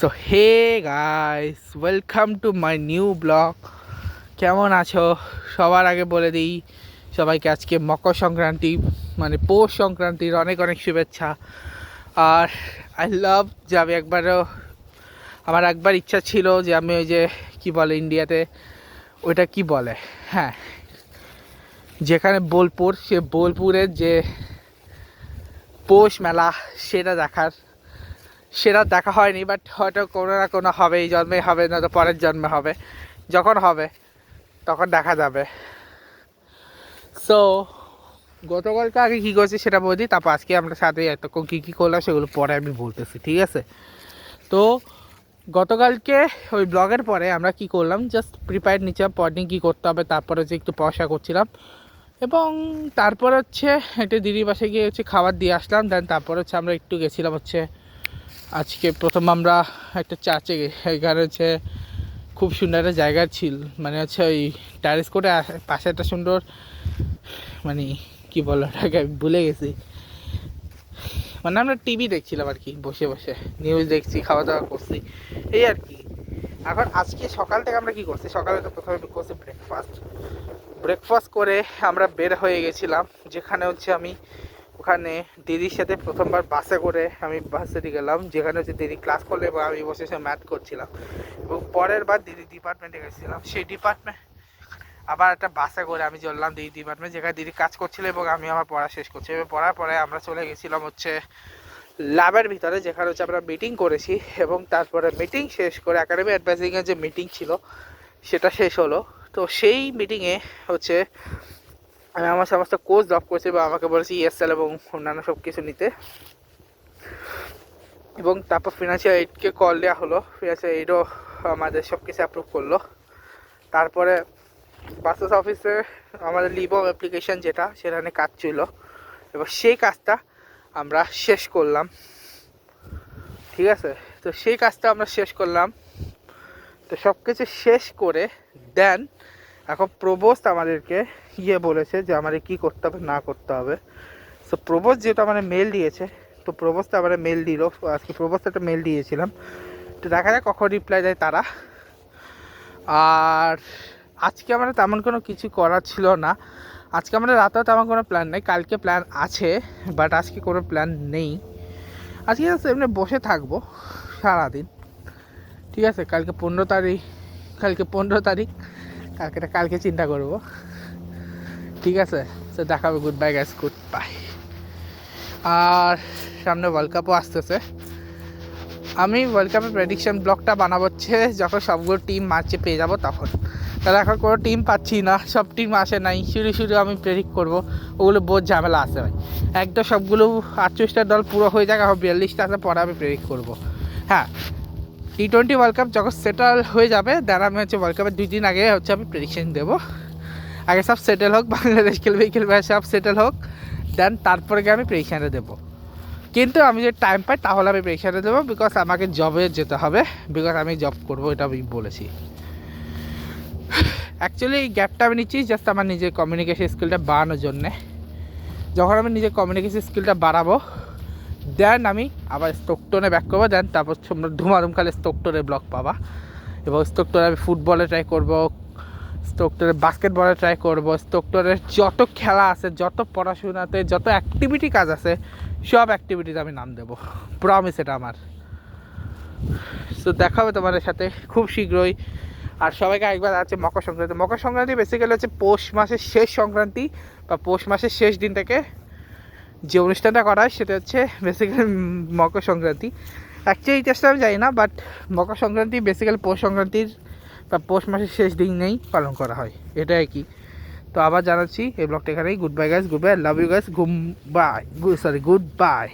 So hey guys, welcome to my new blog. কেমন আছো? সবার আগে বলে দিই সবাইকে আজকে মকর সংক্রান্তি মানে পৌষ সংক্রান্তির অনেক অনেক শুভেচ্ছা। আর আই লাভ যে আমি আমার একবার ইচ্ছা ছিল যে আমি ওই যে কি বলে ইন্ডিয়াতে ওইটা কি বলে, হ্যাঁ, যেখানে বোলপুর, সে বোলপুরের যে পৌষ মেলা সেটা দেখা হয়নি, বাট হয়তো কোনো না কোনো হবে, এই জন্মে হবে, না তো পরের জন্মে হবে। যখন হবে তখন দেখা যাবে। সো গতকালকে আগে কী করছি সেটা বলছি, তারপর আজকে আমরা সাথে এতক্ষণ কী কী করলাম সেগুলো পরে আমি বলতেছি, ঠিক আছে? তো গতকালকে ওই ব্লগের পরে আমরা কি করলাম, জাস্ট প্রিপেয়ার নিচ্ছিলাম পরের দিন কী করতে হবে, তারপরে হচ্ছে একটু পয়সা করছিলাম, এবং তারপর হচ্ছে একটা দিদির বাসায় গিয়ে হচ্ছে খাবার দিয়ে আসলাম। দেন তারপর হচ্ছে আমরা একটু গেছিলাম হচ্ছে আজকে প্রথম আমরা একটা চার্চে, এখানে হচ্ছে খুব সুন্দর একটা জায়গা ছিল, মানে হচ্ছে ওই ট্যারেস করে পাশে একটা সুন্দর, মানে কি বলো ওটাকে আমি ভুলে গেছি, মানে আমরা টিভি দেখছিলাম আর কি, বসে বসে নিউজ দেখছি, খাওয়া দাওয়া করছি, এই আর কি। এখন আজকে সকাল থেকে আমরা কি করছি, সকালে তো প্রথমে করছি ব্রেকফাস্ট করে আমরা বের হয়ে গেছিলাম, যেখানে হচ্ছে আমি ওখানে দিদির সাথে প্রথমবার বাসে করে আমি বাসে গেলাম, যেখানে হচ্ছে দিদি ক্লাস করলে এবং আমি বসে সে ম্যাথ করছিলাম, এবং পরের বার দিদি ডিপার্টমেন্টে গেছিলাম, সেই ডিপার্টমেন্ট আবার একটা বাসে করে আমি চললাম দিদি ডিপার্টমেন্ট, যেখানে দিদি কাজ করছিল এবং আমি আমার পড়া শেষ করছি। এবং পড়ার পরে আমরা চলে গেছিলাম হচ্ছে ল্যাবের ভিতরে, যেখানে হচ্ছে আমরা মিটিং করেছি, এবং তারপরে মিটিং শেষ করে একাডেমি অ্যাডভাইজিংয়ের যে মিটিং ছিল সেটা শেষ হলো। তো সেই মিটিংয়ে হচ্ছে আমি আমার সমস্ত কোর্স ড্রপ করেছি বা আমাকে বলেছি ইএসএল এবং অন্যান্য সব কিছু নিতে, এবং তারপর ফিনান্সিয়াল এইডকে কল দেওয়া হলো, ফিনান্সিয়াল এইডও আমাদের সব কিছু অ্যাপ্রুভ করলো। তারপরে বাসেস অফিসে আমাদের লিভ অফ অ্যাপ্লিকেশান যেটা সেখানে কাজ ছিল, এবার সেই কাজটা আমরা শেষ করলাম, ঠিক আছে? তো সেই কাজটা আমরা শেষ করলাম। তো সব কিছু শেষ করে দেন এখন প্রবোস্ট আমাদেরকে বলেছে যে আমাদের কী করতে হবে না করতে হবে। সো প্রবোস্ট যেহেতু আমাদের মেল দিয়েছে, তো প্রবোস্ট আমাদের মেল দিল, আজকে প্রবোস্ট একটা মেল দিয়েছিলাম, তো দেখা যাক কখন রিপ্লাই দেয় তারা। আর আজকে আমরা তেমন কোনো কিছু করার ছিল না, আজকে আমরা রাতেও তেমন কোনো প্ল্যান নেই, কালকে প্ল্যান আছে, বাট আজকে কোনো প্ল্যান নেই। আজকে জাস্ট এমনি বসে থাকবো সারাদিন, ঠিক আছে? কালকে 15 তারিখ, কালকে চিন্তা করব, ঠিক আছে? তো দেখাবে, good bye guys, good bye. আর সামনে ওয়ার্ল্ড কাপও আসতেছে, আমি ওয়ার্ল্ড কাপের প্রেডিকশন ব্লগটা বানাবো হচ্ছে যখন সবগুলো টিম মার্চে পেয়ে যাবো তখন, তাহলে এখন কোনো টিম পাচ্ছি না, সব টিম আসে নাই, শুরু আমি প্রেডিক্ট করবো, ওগুলো বহুত ঝামেলা আসে ভাই। একদম সবগুলো 48টা দল পুরো হয়ে যাক, এখন 42টা আসে, পরে আমি প্রেডিক্ট করবো। হ্যাঁ, T20 ওয়ার্ল্ড কাপ যখন সেটেল হয়ে যাবে, দেন আমি হচ্ছে ওয়ার্ল্ড কাপের 2 দিন আগে হচ্ছে আমি প্রেডিকশন দেবো। আগে সব সেটেল হোক, বাংলাদেশ খেলবে সব সেটেল হোক, দেন তারপরে গিয়ে আমি প্রেডিকশানটা দেবো। কিন্তু আমি যে টাইম পাই তাহলে আমি প্রেডিকশানটা দেবো, বিকজ আমাকে জবে যেতে হবে, বিকজ আমি জব করবো, এটা আমি বলেছি। অ্যাকচুয়ালি এই গ্যাপটা আমি নিচ্ছি জাস্ট আমার নিজের কমিউনিকেশন স্কিলটা বাড়ানোর জন্যে। যখন আমি নিজের কমিউনিকেশন স্কিলটা বাড়াবো, দেন আমি আবার স্টোকটোনে ব্যাক করবো, দেন তারপর তোমরা ধুমাধুমকালে স্টোকটোনে ব্লগ পাবা, এবং স্টোকটোনে আমি ফুটবলে ট্রাই করবো, স্টোকটোনে বাস্কেটবলে ট্রাই করবো, স্টোকটোনের যত খেলা আছে, যত পড়াশোনাতে যত অ্যাক্টিভিটি কাজ আছে, সব অ্যাক্টিভিটিতে আমি নাম দেবো, প্রমিস এটা আমার। সো দেখা হবে তোমাদের সাথে খুব শীঘ্রই। আর সবাইকে একবার আছে মকর সংক্রান্তি বেসিক্যালি হচ্ছে পৌষ মাসের শেষ সংক্রান্তি, বা পৌষ মাসের শেষ দিন থেকে যে অনুষ্ঠানটা করা হয় সেটা হচ্ছে বেসিক্যালি মকর সংক্রান্তি। অ্যাকচুয়ালি এই টেস্টটা আমি জানি না, বাট মকর সংক্রান্তি বেসিক্যালি পৌষ সংক্রান্তির বা পৌষ মাসের শেষ দিনেই পালন করা হয়, এটাই কি। তো আবার জানাচ্ছি এই ব্লগটা এখানেই, goodbye guys, goodbye, love you guys, good bye.